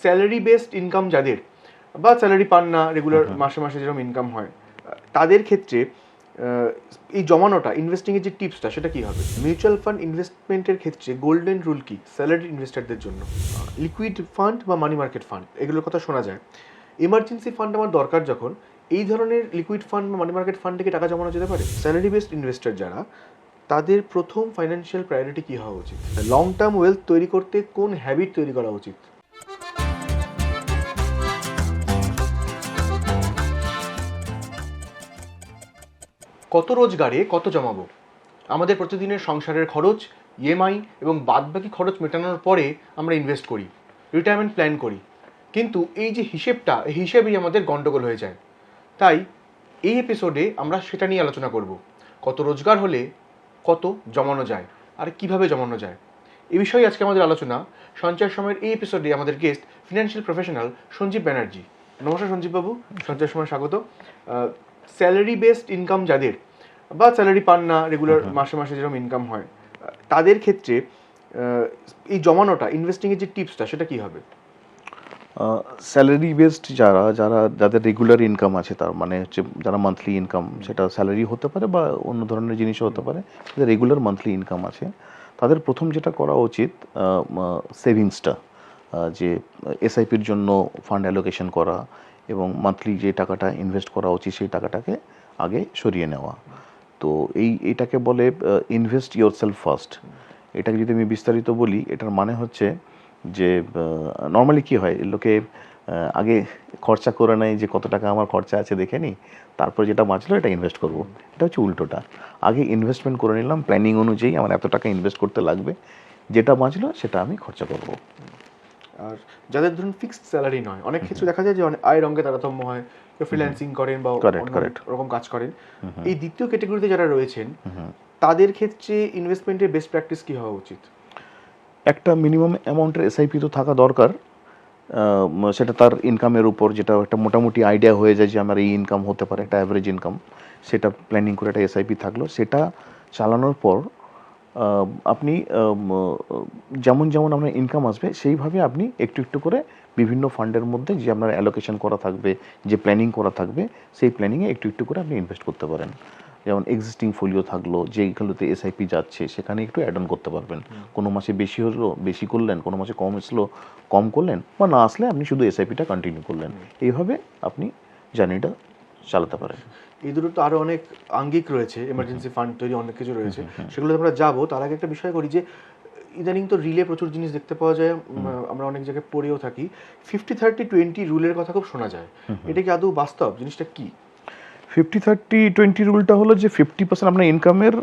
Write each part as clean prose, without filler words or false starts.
Salary based income যাদের বা salary পান না রেগুলার মাসে মাসে যেরকম ইনকাম হয় তাদের ক্ষেত্রে এই জমানোটা ইনভেস্টিংয়ের যে টিপসটা সেটা কি হবে? মিউচুয়াল ফান্ড ইনভেস্টমেন্টের ক্ষেত্রে গোল্ডেন রুল কি স্যালারি ইনভেস্টারদের জন্য? লিকুইড ফান্ড বা মানি মার্কেট ফান্ড এগুলোর কথা শোনা যায়। এমার্জেন্সি ফান্ড আমার দরকার যখন, এই ধরনের লিকুইড ফান্ড বা মানি মার্কেট ফান্ড থেকে টাকা জমানো যেতে পারে? স্যালারি বেসড ইনভেস্টর যারা, তাদের প্রথম ফাইন্যান্সিয়াল প্রায়োরিটি কী হওয়া উচিত? লং টার্ম ওয়েলথ তৈরি করতে কোন হ্যাবিট তৈরি করা উচিত? কত রোজগারে কত জমাবো? আমাদের প্রতিদিনের সংসারের খরচ, ইএমআই এবং বাদবাকি খরচ মেটানোর পরে আমরা ইনভেস্ট করি, রিটায়ারমেন্ট প্ল্যান করি। কিন্তু এই যে হিসেবটা, এই হিসেবেই আমাদের গন্ডগোল হয়ে যায়। তাই এই এপিসোডে আমরা সেটা নিয়ে আলোচনা করব। কত রোজগার হলে কত জমানো যায় আর কিভাবে জমানো যায়, এই বিষয়ে আজকে আমাদের আলোচনা। সঞ্চয় সময়ের এই এপিসোডে আমাদের guest financial professional Sanjib Banerjee. নমস্কার সঞ্জীববাবু, সঞ্চয় সময় স্বাগত। স্যালারি বেসড ইনকাম যাদের বা স্যালারি পান না রেগুলার মাসে মাসে যেরকম ইনকাম হয় তাদের ক্ষেত্রে এই জমানোটা ইনভেস্টিংয়ের যে টিপসটা সেটা কি হবে? স্যালারি বেসড যাদের রেগুলার ইনকাম আছে, তার মানে হচ্ছে যারা মান্থলি ইনকাম, সেটা স্যালারি হতে পারে বা অন্য ধরনের জিনিসও হতে পারে, যাদের রেগুলার মান্থলি ইনকাম আছে, তাদের প্রথম যেটা করা উচিত সেভিংসটা, যে এসআইপির জন্য ফান্ড অ্যালোকেশন করা এবং মান্থলি যে টাকাটা ইনভেস্ট করা উচিত সেই টাকাটাকে আগে সরিয়ে নেওয়া। তো এটাকে বলে ইনভেস্ট ইয়োর সেলফ ফার্স্ট। এটাকে যদি আমি বিস্তারিত বলি, এটার মানে হচ্ছে যে নর্মালি কী হয়, লোকে আগে খরচা করে নেয় যে কত টাকা আমার খরচা আছে দেখে নিই, তারপর যেটা বাঁচলো এটা ইনভেস্ট করব। এটা হচ্ছে উল্টোটা। আগে ইনভেস্টমেন্ট করে নিলাম, প্ল্যানিং অনুযায়ী আমার এত টাকা ইনভেস্ট করতে লাগবে, যেটা বাঁচলো সেটা আমি খরচা করব। আর যাদের ধরুন ফিক্সড স্যালারি নয়, অনেক ক্ষেত্রে দেখা যায় যে আয়ের অঙ্গে তারতম্য হয়, কেউ ফ্রিল্যান্সিং করেন বা রকম কাজ করেন, এই দ্বিতীয় ক্যাটাগরিতে যারা রয়েছেন তাদের ক্ষেত্রে ইনভেস্টমেন্টের বেস্ট প্র্যাকটিস কী হওয়া উচিত? একটা মিনিমাম অ্যামাউন্টের এসআইপি তো থাকা দরকার। সেটা তার ইনকামের উপর, যেটা একটা মোটামুটি আইডিয়া হয়ে যায় যে আমার এই ইনকাম হতে পারে, একটা অ্যাভারেজ ইনকাম, সেটা প্ল্যানিং করে একটা এসআইপি থাকলো। সেটা চালানোর পর আপনি যেমন যেমন আপনার ইনকাম আসবে সেইভাবে আপনি একটু একটু করে বিভিন্ন ফান্ডের মধ্যে যে আপনার অ্যালোকেশন করা থাকবে, যে প্ল্যানিং করা থাকবে, সেই প্ল্যানিংয়ে একটু একটু করে আপনি ইনভেস্ট করতে পারেন। যেমন এক্সিস্টিং ফোলিও থাকলো, যেইগুলোতে এসআইপি যাচ্ছে সেখানে একটু অ্যাড অন করতে পারবেন। কোনো মাসে বেশি হলো বেশি করলেন, কোনো মাসে কম আসলো কম করলেন, বা না আসলে আপনি শুধু এসআইপিটা কন্টিনিউ করলেন। এইভাবে আপনি জার্নিটা চালাতে পারেন। এই দুটো তো আরও অনেক আঙ্গিক রয়েছে, এমার্জেন্সি ফান্ড তৈরি অনেক কিছু রয়েছে, সেগুলো আমরা যাবো। তার আগে একটা বিষয় করি যে ইদানিং তো রিলে প্রচুর জিনিস দেখতে পাওয়া যায়, আমরা অনেক জায়গায় পড়েও থাকি। 50-30-20 রুলের কথা খুব শোনা যায়, এটা কি আদৌ বাস্তব? জিনিসটা কি? 50-30-20 রুলটা হলো যে 50% আপনার ইনকামের,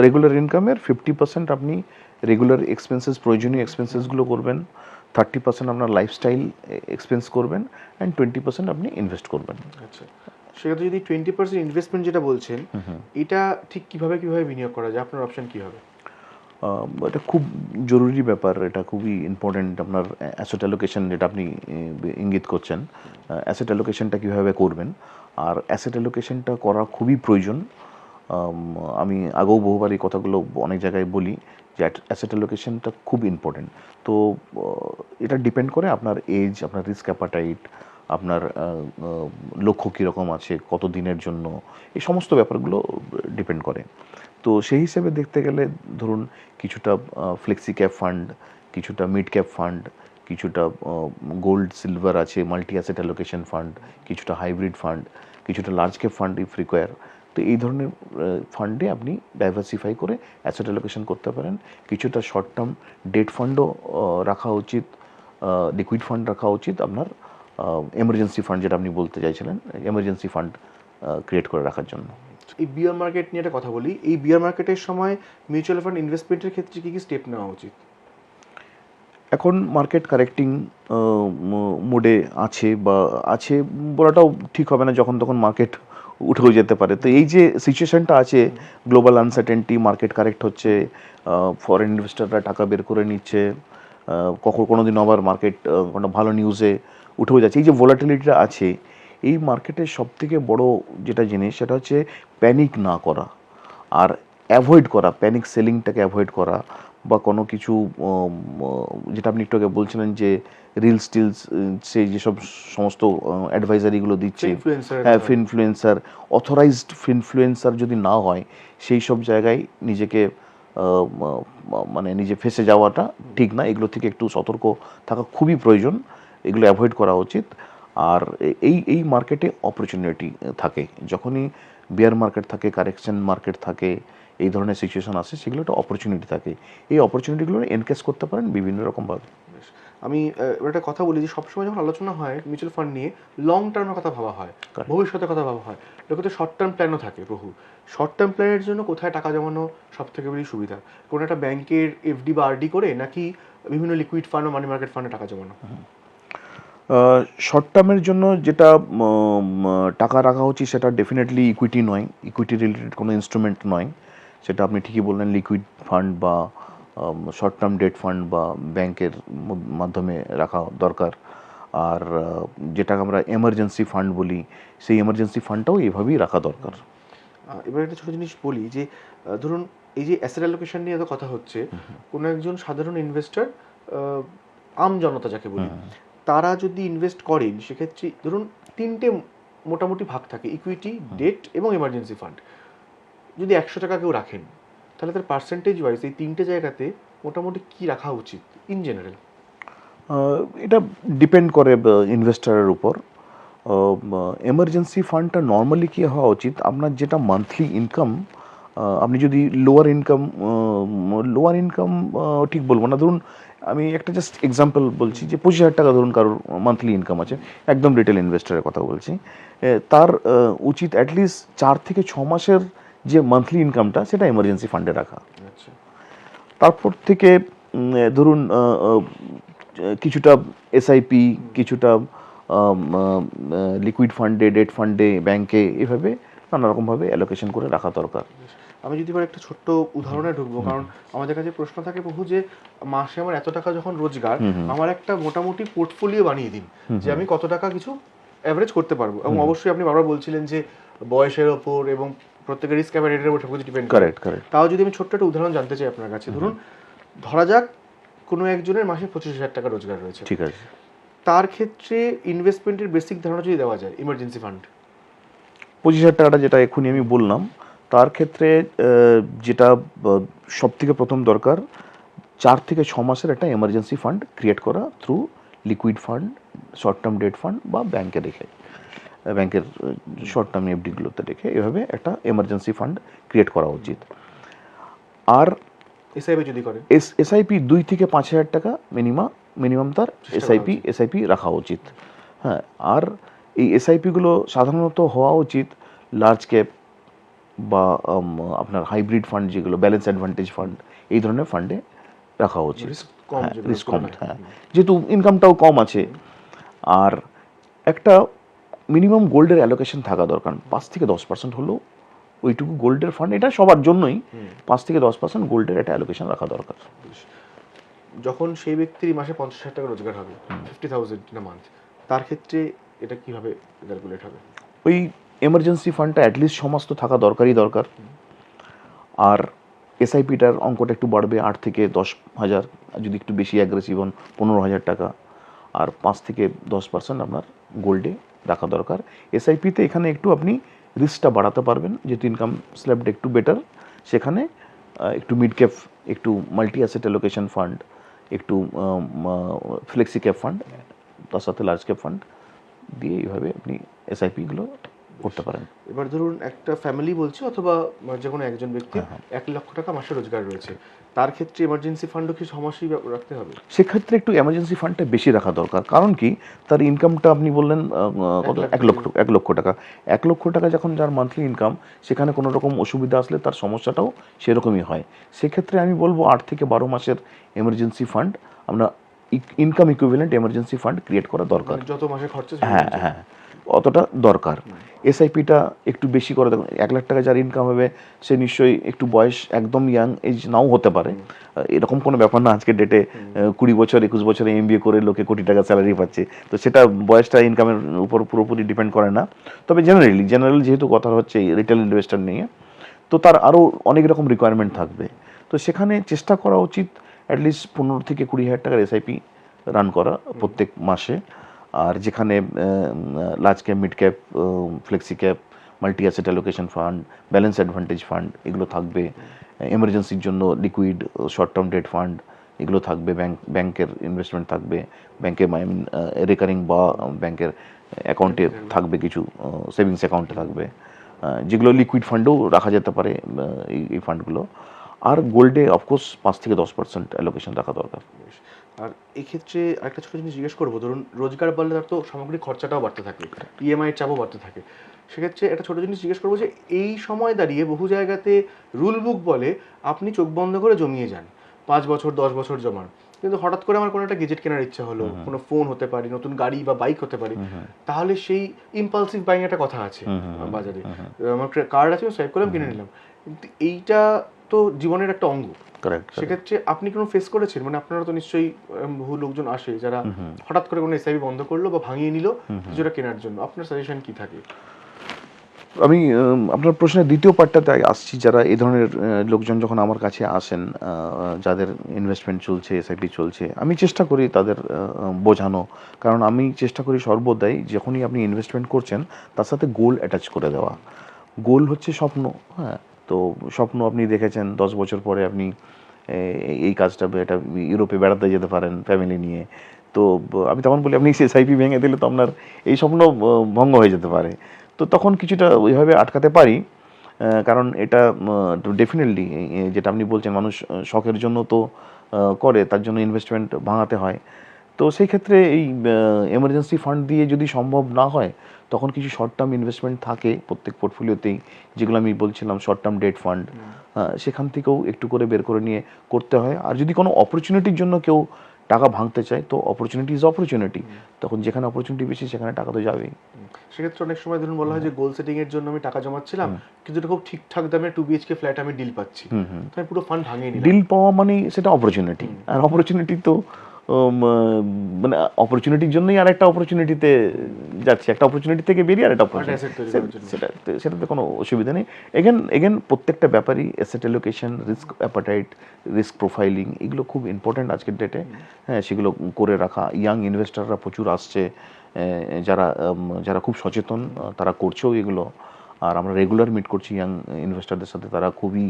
রেগুলার ইনকামের 50% আপনি রেগুলার এক্সপেন্সেস, প্রয়োজনীয় এক্সপেন্সেসগুলো করবেন, 30% আপনার লাইফস্টাইল এক্সপেন্স করবেন, অ্যান্ড 20% আপনি ইনভেস্ট করবেন। আচ্ছা, সেক্ষেত্রে যদি 20% ইনভেস্টমেন্ট যেটা বলছেন, এটা ঠিক কিভাবে বিনিয়োগ করা যায়? আপনার অপশন কী হবে? এটা খুব জরুরি ব্যাপার, এটা খুবই ইম্পর্টেন্ট। আপনার অ্যাসেট অ্যালোকেশন যেটা আপনি ইঙ্গিত করছেন, অ্যাসেট অ্যালোকেশনটা কীভাবে করবেন, আর অ্যাসেট অ্যালোকেশনটা করা খুবই প্রয়োজন। আমি আগেও বহুবার এই কথাগুলো অনেক জায়গায় বলি যে অ্যাসেট অ্যালোকেশনটা খুব ইম্পর্টেন্ট। তো এটা ডিপেন্ড করে আপনার এজ, আপনার রিস্ক অ্যাপাটাইট, আপনার লক্ষ্য কীরকম আছে, কত দিনের জন্য, এই সমস্ত ব্যাপারগুলো ডিপেন্ড করে। তো সেই হিসেবে দেখতে গেলে ধরুন কিছুটা ফ্লেক্সি ক্যাপ ফান্ড, কিছুটা মিড ক্যাপ ফান্ড, কিছুটা গোল্ড সিলভার আছে, মাল্টি অ্যাসেট অ্যালোকেশন ফান্ড, কিছুটা হাইব্রিড ফান্ড, কিছুটা large cap fund if require. তো এই ধরনের ফান্ডে আপনি ডাইভার্সিফাই করে অ্যাসেট অ্যালোকেশন করতে পারেন। কিছুটা শর্ট টার্ম ডেট ফান্ডও রাখা উচিত, লিকুইড ফান্ড রাখা উচিত, আপনার এমার্জেন্সি ফান্ড যেটা আপনি বলতে চাইছিলেন, এমার্জেন্সি ফান্ড ক্রিয়েট করে রাখার জন্য। এই বিয়ার মার্কেট নিয়ে একটা কথা বলি। এই বিয়ার মার্কেটের সময় মিউচুয়াল ফান্ড ইনভেস্টমেন্টের ক্ষেত্রে কী কী স্টেপ নেওয়া উচিত? এখন মার্কেট কারেক্টিং মোডে আছে, বা আছে বলাটাও ঠিক হবে না, যখন তখন মার্কেট উঠেও যেতে পারে। তো এই যে সিচুয়েশনটা আছে, গ্লোবাল আনসার্টেনটি, মার্কেট কারেক্ট হচ্ছে, ফরেন ইনভেস্টাররা টাকা বের করে নিচ্ছে, কোনো দিন আবার মার্কেট কোনো ভালো নিউজে উঠেও যাচ্ছে। এই যে ভোলাটিলিটিটা আছে, এই মার্কেটের সবথেকে বড় যেটা জিনিস সেটা হচ্ছে প্যানিক না করা আর অ্যাভয়েড করা, প্যানিক সেলিংটাকে অ্যাভয়েড করা, বা কোনো কিছু যেটা আপনি একটু আগে বলছিলেন যে রিলস টিলস, সেই যেসব সমস্ত অ্যাডভাইজারিগুলো দিচ্ছে, ইনফ্লুয়েন্সার। হ্যাঁ ফিনফ্লুয়েন্সার, অথরাইজড ফিনফ্লুয়েন্সার যদি না হয় সেই সব জায়গায় নিজেকে মানে নিজে ফেঁসে যাওয়াটা ঠিক না। এগুলো থেকে একটু সতর্ক থাকা খুবই প্রয়োজন, এগুলো অ্যাভয়েড করা উচিত। আর এই মার্কেটে অপরচুনিটি থাকে, যখনই বিয়ার মার্কেট থাকে, কারেকশন মার্কেট থাকে, এই ধরনের সিচুয়েশন আসে, সেগুলো একটা অপরচুনিটি থাকে। এই অপরচুনিটিগুলো এনকেস করতে পারেন বিভিন্ন রকমভাবে। আমি এবার একটা কথা বলি যে সবসময় যখন আলোচনা হয় মিউচুয়াল ফান্ড নিয়ে, লং টার্মের কথা ভাবা হয়, ভবিষ্যতের কথা ভাবা হয়, লোকে তো শর্ট টার্ম প্ল্যানও থাকে বহু। শর্ট টার্ম প্ল্যানের জন্য কোথায় টাকা জমানো সব থেকে বেশি সুবিধা? কোনো একটা ব্যাংকের এফডি বা আরডি করে, নাকি বিভিন্ন লিকুইড ফান্ড ও মানি মার্কেট ফান্ডে টাকা জমানো? শর্ট টার্মের জন্য যেটা টাকা রাখা উচিত সেটা ডেফিনেটলি ইকুইটি নয়, ইকুইটি রিলেটেড কোনো ইনস্ট্রুমেন্ট নয়। সেটা আপনি ঠিকই বললেন, লিকুইড ফান্ড বা শর্ট টার্ম ডেট ফান্ড বা ব্যাংকের মাধ্যমে রাখা দরকার। আর যেটাকে আমরা এমার্জেন্সি ফান্ড বলি, সেই এমার্জেন্সি ফান্ডটাও এভাবেই রাখা দরকার। এবার একটা ছোটো জিনিস বলি যে ধরুন এই যে অ্যাসেট অ্যালোকেশন নিয়ে তো কথা হচ্ছে, কোনো একজন সাধারণ ইনভেস্টর, আম জনতা যাকে বলি, তারা যদি ইনভেস্ট করেন সেক্ষেত্রে ধরুন তিনটে মোটামুটি ভাগ থাকে, ইকুইটি, ডেট এবং এমার্জেন্সি ফান্ড। যদি 100 টাকা কেউ রাখেন, তাহলে তার পার্সেন্টেজ ওয়াইজ এই তিনটে জায়গাতে মোটামুটি কি রাখা উচিত ইন জেনারেল? এটা ডিপেন্ড করে ইনভেস্টারের উপর। এমার্জেন্সি ফান্ডটা নর্মালি কী হওয়া উচিত, আপনার যেটা মান্থলি ইনকাম, আপনি যদি লোয়ার ইনকাম ঠিক বলবো না, ধরুন আমি একটা জাস্ট এক্সাম্পল বলছি যে 25,000 টাকা ধরুন কারোর মান্থলি ইনকাম আছে, একদম রিটেল ইনভেস্টারের কথা বলছি, তার উচিত অ্যাটলিস্ট 4 থেকে 6 মাসের যে মান্থলি ইনকামটা সেটা এমার্জেন্সি ফান্ডে রাখা। আচ্ছা। তারপর থেকে ধরুন কিছুটা এসআইপি, কিছুটা লিকুইড ফান্ডে, ডেট ফান্ডে, ব্যাংকে, এভাবে নানা রকমভাবে অ্যালোকেশন করে রাখা দরকার। আমি যদি এবার একটা ছোট্ট উদাহরণে ঢুকবো, কারণ আমাদের কাছে প্রশ্ন থাকে বহু যে মাসে আমার এত টাকা যখন রোজগার, আমার একটা মোটামুটি পোর্টফোলিও বানিয়ে দিন যে আমি কত টাকা কিছু অ্যাভারেজ করতে পারবো। এবং অবশ্যই আপনি বারবার বলছিলেন যে বয়সের ওপর এবং প্রত্যেকের রিস্ক অ্যাভারেজের উপর সবকিছু ডিপেন্ড করে। কারেক্ট। তাও যদি আমি ছোট্ট একটা উদাহরণ জানতে চাই আপনার কাছে, ধরুন ধরা যাক কোনো একজনের মাসে 25,000 টাকা রোজগার রয়েছে, ঠিক আছে। তার ক্ষেত্রে ইনভেস্টমেন্টের বেসিক ধারণা যদি দেওয়া যায়, ইমার্জেন্সি ফান্ড 25,000 টাকাটা যেটা এক্ষুনি আমি বললাম, তার ক্ষেত্রে যেটা সব থেকে প্রথম দরকার, 4 থেকে 6 মাসের একটা এমার্জেন্সি ফান্ড ক্রিয়েট করা through liquid fund, short term debt fund বা ব্যাংকে রেখে, ব্যাংকের শর্ট টার্ম এফডিগুলোতে রেখে এভাবে একটা এমার্জেন্সি ফান্ড ক্রিয়েট করা উচিত। আর এসআইপি যদি করে, এসআইপি 2 থেকে 5,000 টাকা মিনিমাম তার এসআইপি রাখা উচিত। হ্যাঁ, আর এই এসআইপিগুলো সাধারণত হওয়া উচিত লার্জ ক্যাপ বা আপনার হাইব্রিড ফান্ড, যেগুলো ব্যালেন্স অ্যাডভান্টেজ ফান্ড, এই ধরনের ফান্ডে রাখা উচিত। রিস্ক কম, হ্যাঁ, যেহেতু ইনকামটাও কম আছে। আর একটা মিনিমাম গোল্ডের অ্যালোকেশন থাকা দরকার, 5 থেকে 10% হলেও ওইটুকু গোল্ডের ফান্ড, এটা সবার জন্যই 5 থেকে 10% গোল্ডের একটা অ্যালোকেশন রাখা দরকার। যখন সেই ব্যক্তির মাসে 50,000 টাকা রোজগার হবে, 50,000 ইন আ মান্থ, তার ক্ষেত্রে এটা কিভাবে ক্যালকুলেট হবে? ওই এমার্জেন্সি ফান্ডটা অ্যাটলিস্ট সমস্ত থাকা দরকার। আর এসআইপিটার অঙ্কটা একটু বাড়বে, 8 থেকে 10,000, যদি একটু বেশি অ্যাগ্রেসিভ হন 15,000 টাকা। আর 5 থেকে 10% আপনার গোল্ডে রাখা দরকার। এসআইপিতে এখানে একটু আপনি রিস্কটা বাড়াতে পারবেন, যেহেতু ইনকাম স্ল্যাবটা একটু বেটার, সেখানে একটু মিড ক্যাপ, একটু মাল্টি অ্যাসেট অ্যালোকেশন ফান্ড, একটু ফ্লেক্সি ক্যাপ ফান্ড, তার সাথে লার্জ ক্যাপ ফান্ড দিয়ে এইভাবে আপনি এসআইপিগুলো করতে পারেন। এবার ধরুন একটা ফ্যামিলি বলছে, অথবা যে কোনো একজন ব্যক্তির 1 লক্ষ টাকা মাসে রোজগার রয়েছে, তার ক্ষেত্রে এমার্জেন্সি ফান্ডও কি 6 মাসই রাখতে হবে? সেক্ষেত্রে একটু এমার্জেন্সি ফান্ডটা বেশি রাখা দরকার। কারণ কি, তার ইনকামটা আপনি বললেন কত, 1 লক্ষ টাকা। 1 লক্ষ টাকা যখন যার মান্থলি ইনকাম, সেখানে কোনো রকম অসুবিধা আসলে তার সমস্যাটাও সেরকমই হয়। সেক্ষেত্রে আমি বলবো 8 থেকে 12 মাসের এমার্জেন্সি ফান্ড, আমরা income equivalent emergency fund create করা দরকার। যত মাসে খরচা, হ্যাঁ, অতটা দরকার। এসআইপিটা একটু বেশি করে দেখুন, 1 লাখ টাকা যার ইনকাম হবে, সে নিশ্চয়ই একটু বয়স একদম ইয়াং এজ নাও হতে পারে, এরকম কোনো ব্যাপার না। আজকের ডেটে 20 বছর 21 বছরে এমবিএ করে লোকে কোটি টাকা স্যালারি পাচ্ছে, তো সেটা বয়সটা ইনকামের উপর পুরোপুরি ডিপেন্ড করে না। তবে জেনারেল যেহেতু কথা হচ্ছে রিটেল ইনভেস্টর নিয়ে, তো তার আরও অনেক রকম রিকোয়ারমেন্ট থাকবে। তো সেখানে চেষ্টা করা উচিত অ্যাটলিস্ট 15 থেকে 20,000 টাকার এসআইপি রান করা প্রত্যেক মাসে। আর যেখানে large cap, mid cap, flexi cap, multi asset allocation fund, balance advantage fund এগুলো থাকবে। এমার্জেন্সির জন্য liquid short term debt fund এগুলো থাকবে। ব্যাংকের ইনভেস্টমেন্ট থাকবে, ব্যাংকে রেকারিং বা ব্যাংকের অ্যাকাউন্টে থাকবে, কিছু সেভিংস অ্যাকাউন্টে থাকবে, যেগুলো লিকুইড ফান্ডেও রাখা যেতে পারে এই ফান্ডগুলো। আর গোল্ডে অফকোর্স 5 থেকে 10% অ্যালোকেশন রাখা দরকার। আর এক্ষেত্রে একটা ছোটো জিনিস জিজ্ঞেস করবো, ধরুন রোজগার বাড়লে তার তো সামগ্রিক খরচাটাও বাড়তে থাকে, ইএমআইয়ের চাপও বাড়তে থাকে। সেক্ষেত্রে একটা ছোটো জিনিস জিজ্ঞেস করবো যে এই সময় দাঁড়িয়ে বহু জায়গাতে রুল বুক বলে আপনি চোখ বন্ধ করে জমিয়ে যান, 5 বছর 10 বছর জমান, কিন্তু হঠাৎ করে আমার কোনো একটা গেজেট কেনার ইচ্ছা হলো, কোনো ফোন হতে পারে, নতুন গাড়ি বা বাইক হতে পারে, তাহলে সেই ইম্পালসিভ বাইং একটা কথা আছে বাজারে, আমার কার্ড আছে সোয়াইপ করলাম কিনে নিলাম, কিন্তু এইটা তো জীবনের একটা অঙ্গ। সেক্ষেত্রে আপনি কোনো ফেস করেছেন? মানে আপনারা তো নিশ্চয়ই বহু লোকজন আসে যারা হঠাৎ করে কোনো এসআইপি বন্ধ করলো বা ভাঙিয়ে নিল কিছুটা কেনার জন্য, আপনার সাজেশন কি থাকে? আমি আপনার প্রশ্নের দ্বিতীয় পার্টটাতে আসছি। যারা এই ধরনের লোকজন যখন আমার কাছে আসেন, যাদের ইনভেস্টমেন্ট চলছে, এসআইপি চলছে, আমি চেষ্টা করি তাদের বোঝানো। কারণ আমি চেষ্টা করি সর্বদাই যখনই আপনি ইনভেস্টমেন্ট করছেন তার সাথে গোল অ্যাটাচ করে দেওয়া। গোল হচ্ছে স্বপ্ন। হ্যাঁ, তো স্বপ্ন আপনি দেখেছেন 10 বছর পরে আপনি এই কাজটা, এটা ইউরোপে বেড়াতে যেতে পারেন ফ্যামিলি নিয়ে। তো আমি তখন বলি আপনি এসআইপি ভেঙে দিলে তো আপনার এই স্বপ্ন ভঙ্গ হয়ে যেতে পারে। তো তখন কিছুটা ওইভাবে আটকাতে পারি। কারণ এটা ডেফিনেটলি যেটা আপনি বলছেন, মানুষ শখের জন্য তো করে, তার জন্য ইনভেস্টমেন্ট ভাঙাতে হয়। তো সেই ক্ষেত্রে এই এমার্জেন্সি ফান্ড দিয়ে যদি সম্ভব না হয়, তখন কিছু শর্ট টার্ম ইনভেস্টমেন্ট থাকে প্রত্যেক পোর্টফোলিওতেই, যেগুলো আমি বলছিলাম শর্ট টার্ম ডেট ফান্ড, সেখান থেকেও একটু করে বের করে নিয়ে করতে হয়। আর যদি কোনো অপরচুনিটির জন্য কেউ টাকা ভাঙতে চায়, তো অপরচুনিটি ইজ অপরচুনিটি, তখন যেখানে অপরচুনিটি বেশি সেখানে টাকা তো যাবেই। সেক্ষেত্রে অনেক সময় ধরুন বলা হয় যে গোল সেটিং এর জন্য আমি টাকা জমাচ্ছিলাম, কিন্তু এটা খুব ঠিকঠাক দামে 2 BHK ফ্ল্যাট আমি ডিল পাচ্ছি, তো আমি পুরো ফান্ড ভাঙিয়ে নিলাম। ডিল পাওয়া মানে সেটা অপরচুনিটি, আর অপরচুনিটি তো মানে অপরচুনিটির জন্যই আর একটা অপরচুনিটিতে যাচ্ছে, একটা অপরচুনিটি থেকে বেরিয়ে আর একটা অপরচুনিটি, সেটাতে কোনো অসুবিধা নেই। এগেন প্রত্যেকটা ব্যাপারই asset allocation, risk appetite, risk profiling, এগুলো খুব ইম্পর্ট্যান্ট আজকের ডেটে। হ্যাঁ, সেগুলো করে রাখা। ইয়াং ইনভেস্টাররা প্রচুর আসছে, যারা যারা খুব সচেতন, তারা করছেও এগুলো। আর আমরা রেগুলার মিট করছি ইয়াং ইনভেস্টারদের সাথে, তারা খুবই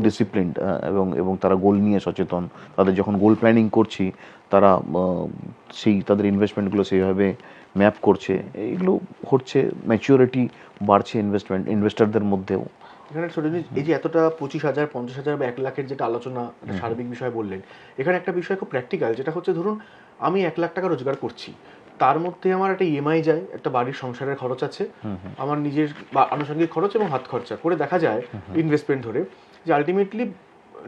ডিসিপ্লিনড, এবং তারা গোল নিয়ে সচেতন। তাদের যখন গোল প্ল্যানিং করছি, তারা তাদের ইনভেস্টমেন্টগুলো সেইভাবে ম্যাপ করছে। এগুলো হচ্ছে, ম্যাচিওরিটি বাড়ছে ইনভেস্টারদের মধ্যেও। এখানে ছোট জিনিস, এই যে এতটা 25,000 50,000 বা 1 লাখের যেটা আলোচনা, সার্বিক বিষয় বললেন, এখানে একটা বিষয় খুব প্র্যাকটিক্যাল, যেটা হচ্ছে ধরুন আমি 1 লাখ টাকা রোজগার করছি, তার মধ্যে আমার একটা ইএমআই যায়, একটা বাড়ির সংসারের খরচ আছে, আমার নিজের বা আনুষঙ্গিক খরচ এবং হাত খরচা করে দেখা যায় ইনভেস্টমেন্ট ধরে যে আলটিমেটলি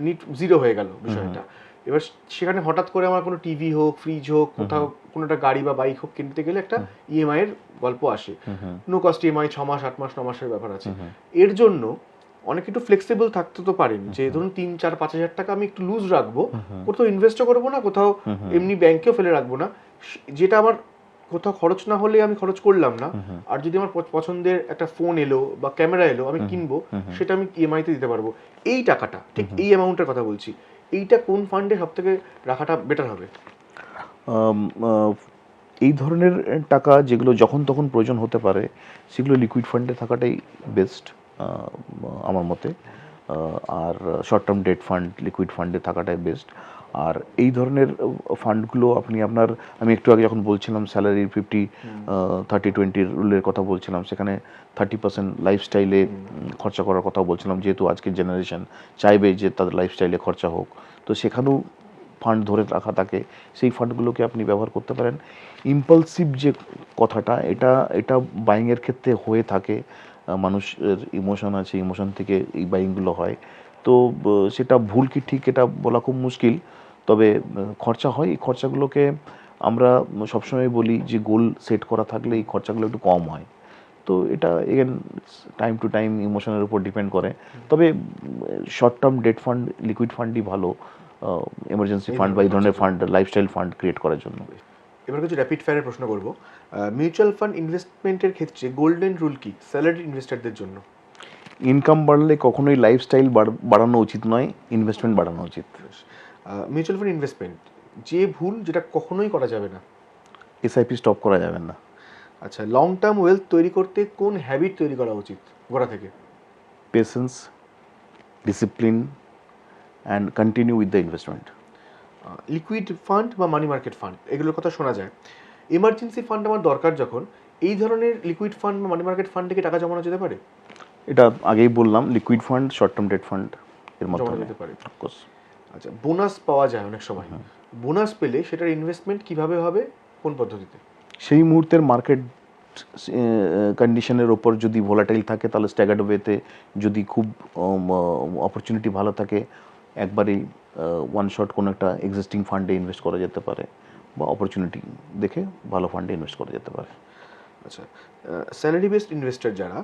নিট জিরো হয়ে গেল বিষয়টা। এবার সেখানে হঠাৎ করে আমার কোনো টিভি হোক, ফ্রিজ হোক, কোথাও কোনো একটা গাড়ি বা বাইক হোক কিনতে গেলে একটা ইএমআই এর গল্প আসে। নো কস্ট ইএমআই 6 মাস 8 মাস 9 মাসের ব্যাপার আছে। এর জন্য অনেক একটু ফ্লেক্সিবল থাকতে তো পারেন, যে ধরুন 3-4-5 হাজার টাকা আমি একটু লুজ রাখবো, কোথাও ইনভেস্টও করবো না, কোথাও এমনি ব্যাংকেও ফেলে রাখবো না, যেটা আমার কোথাও খরচ না হলে আমি খরচ করলাম না। আর যদি আমার পছন্দের একটা ফোন এলো বা ক্যামেরা এলো আমি কিনবো, সেটা আমি ইএমআই তে দিতে পারবো। এই টাকাটা, ঠিক এই অ্যামাউন্টের কথা বলছি, এইটা কোন ফান্ডে সব থেকে রাখাটা বেটার হবে? এই ধরনের টাকা যেগুলো যখন তখন প্রয়োজন হতে পারে, সেগুলো লিকুইড ফান্ডে থাকাটাই বেস্ট আমার মতে। আর short term debt fund, liquid ফান্ডে থাকাটাই বেস্ট। আর এই ধরনের ফান্ডগুলো আমি একটু আগে যখন বলছিলাম স্যালারির 50-30-20 রুলের কথা বলছিলাম, সেখানে 30% লাইফস্টাইলে খরচা করার কথা বলছিলাম, যেহেতু আজকের জেনারেশন চাইবে যে তাদের লাইফস্টাইলে খরচা হোক, তো সেখানেও ফান্ড ধরে রাখা থাকে, সেই ফান্ডগুলোকে আপনি ব্যবহার করতে পারেন। ইম্পালসিভ যে কথাটা, এটা বাইংয়ের ক্ষেত্রে হয়ে থাকে। মানুষের ইমোশন আছে, ইমোশন থেকে এই বাইংগুলো হয়। তো সেটা ভুল কি ঠিক এটা বলা খুব মুশকিল, তবে খরচা হয়। এই খরচাগুলোকে আমরা সবসময় বলি যে গোল সেট করা থাকলে এই খরচাগুলো একটু কম হয়। তো এটা এগেন টাইম টু টাইম ইমোশনের উপর ডিপেন্ড করে। তবে short term debt fund, liquid ফান্ডই ভালো এমার্জেন্সি ফান্ড বা এই ধরনের ফান্ড, লাইফস্টাইল ফান্ড ক্রিয়েট করার জন্য। এবার কিছু র্যাপিড ফায়ারের প্রশ্ন করব। মিউচুয়াল ফান্ড ইনভেস্টমেন্টের ক্ষেত্রে গোল্ডেন রুল কি স্যালারি ইনভেস্টরদের জন্য? ইনকাম বাড়লে কখনোই লাইফস্টাইল বাড়ানো উচিত নয়, ইনভেস্টমেন্ট বাড়ানো উচিত। মিউচুয়াল ফান্ড ইনভেস্টমেন্ট যে ভুল যেটা কখনোই করা যাবে না। এসআইপি স্টপ করা যাবে না। আচ্ছা, লং টার্ম ওয়েলথ তৈরি করতে কোন হ্যাবিট তৈরি করা উচিত গোড়া থেকে? Patience, discipline and continue with the investment. Liquid fund বা মানি মার্কেট ফান্ড এগুলোর কথা শোনা যায়। এমার্জেন্সি ফান্ড আমার দরকার যখন, এই ধরনের লিকুইড ফান্ড বা মানি মার্কেট ফান্ড থেকে টাকা জমানো যেতে পারে? এটা আগেই বললাম, liquid fund, short term debt fund এর জমানো মাধ্যমে। যেতে পারে। অফকোর্স। আচ্ছা, বোনাস পাওয়া যায় অনেক সময়, বোনাস পেলে সেটার ইনভেস্টমেন্ট কিভাবে হবে, কোন পদ্ধতিতে? সেই মুহূর্তের মার্কেট কন্ডিশনের ওপর যদি ভোলাটাইল থাকে তাহলে স্ট্যাগার্ড ওয়েতে, যদি খুব অপরচুনিটি ভালো থাকে একবারেই ওয়ান শট কোনো একটা এক্সিস্টিং ফান্ডে ইনভেস্ট করা যেতে পারে, বা অপরচুনিটি দেখে ভালো ফান্ডে ইনভেস্ট করা যেতে পারে। আচ্ছা, স্যালারি বেসড ইনভেস্টর যারা,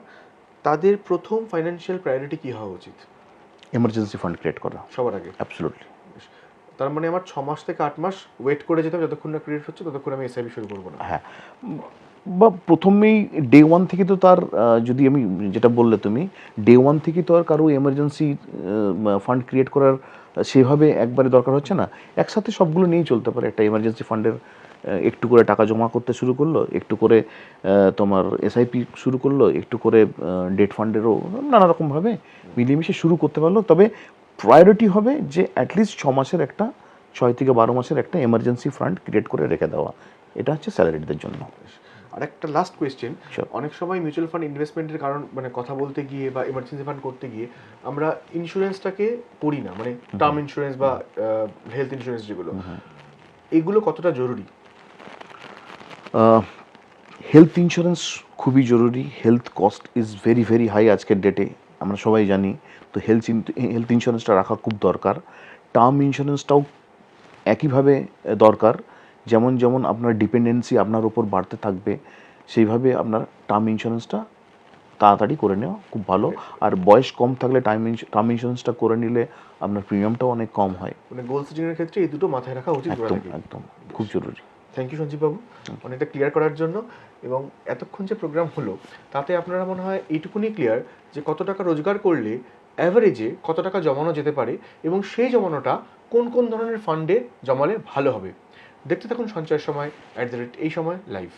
তাদের প্রথম ফাইন্যান্সিয়াল প্রায়োরিটি কী হওয়া উচিত? এমার্জেন্সি ফান্ড ক্রিয়েট করা সবার আগে? অ্যাবসলিউটলি। তার মানে আমার 6 মাস থেকে 8 মাস ওয়েট করে যেতে হবে, যতক্ষণ না ক্রিয়েট হচ্ছে ততক্ষণ আমি এসআইপি শুরু করবো না? হ্যাঁ, বা প্রথমেই ডে ওয়ান থেকে তো তার যদি আমি যেটা বললে তুমি, ডে ওয়ান থেকে তো আর কারো এমার্জেন্সি ফান্ড ক্রিয়েট করার সেভাবে একবারে দরকার হচ্ছে না। একসাথে সবগুলো নিয়েই চলতে পারে। একটা এমার্জেন্সি ফান্ডের একটু করে টাকা জমা করতে শুরু করলো, একটু করে তোমার এসআইপি শুরু করলো, একটু করে ডেট ফান্ডেরও নানা রকমভাবে মিলিয়ে শুরু করতে পারলো। তবে প্রায়োরিটি হবে যে অ্যাটলিস্ট 6 মাসের একটা, 6 থেকে 12 মাসের একটা এমার্জেন্সি ফান্ড ক্রিয়েট করে রেখে দেওয়া। এটা হচ্ছে স্যালারিদের জন্য। আর একটা লাস্ট কোয়েশ্চেন, Sure. অনেক সময় মিউচুয়াল ফান্ড ইনভেস্টমেন্টের কারণ মানে কথা বলতে গিয়ে বা এমার্জেন্সি ফান্ড করতে গিয়ে আমরা ইন্স্যুরেন্সটাকে করি না, মানে টার্ম ইন্স্যুরেন্স বা হেলথ ইন্স্যুরেন্স যেগুলো, এগুলো কতটা জরুরি? হেলথ ইন্স্যুরেন্স খুবই জরুরি। Health cost is very very high আজকের ডেটে, আমরা সবাই জানি। তো হেলথ ইন্স্যুরেন্সটা রাখা খুব দরকার। টার্ম ইন্স্যুরেন্সটাও একইভাবে দরকার। যেমন যেমন আপনার ডিপেন্ডেন্সি আপনার উপর বাড়তে থাকবে, সেইভাবে আপনার টার্ম ইন্স্যুরেন্সটা তাড়াতাড়ি করে নেওয়া খুব ভালো। আর বয়স কম থাকলে টার্ম ইন্স্যুরেন্সটা করে নিলে আপনার প্রিমিয়ামটাও অনেক কম হয়। মানে গোল সেটিংয়ের ক্ষেত্রে এই দুটো মাথায় রাখা উচিত। একদম একদম, খুব জরুরি। থ্যাংক ইউ সঞ্জীব বাবু অনেকটা ক্লিয়ার করার জন্য। এবং এতক্ষণ যে প্রোগ্রাম হলো তাতে আপনারা মনে হয় এইটুকুনি ক্লিয়ার যে কত টাকা রোজগার করলে অ্যাভারেজে কত টাকা জমানো যেতে পারে, এবং সেই জমানোটা কোন কোন ধরনের ফান্ডে জমালে ভালো হবে। দেখতে থাকুন সঞ্চয়ের সময় @ এই সময় লাইভ।